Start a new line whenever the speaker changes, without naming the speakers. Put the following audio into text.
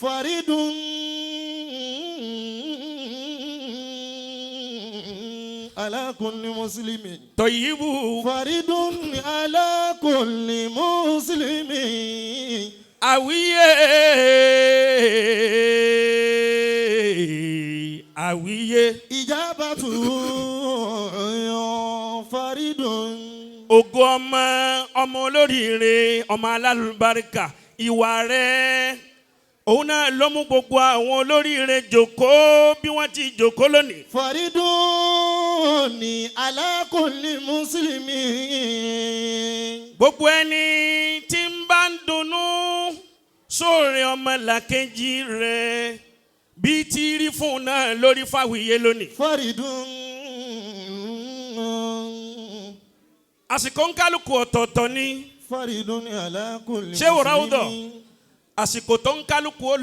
faridun ala kulli muslimin.
Tọ̀yìbù.
faridun ala kulli muslimin.
Àwíyé. Àwíyé.
ijabatu faridun.
Ògo ọmọ olóríire ọmọ alálùbáríkà ìwà rẹ̀ òun náà ló mú gbogbo àwọn olóríire jókòó bí wọ́n ti jókòó lónìí.
faridun ni ala kulli muslimin.
Gbogbo ẹni tí ń bá ń dunnú sóore ọmọlàkejì rẹ̀ bí ti rí fún un náà lórí fàwíyé lónìí.
faridun.
Àsìkò ń kálukú ọ̀tọ̀ọ̀tọ̀ ni.
faridun ala kulli
Ṣé wò ráúdọ̀?
muslimin.
Àsìkò tó ń kálukú ó lò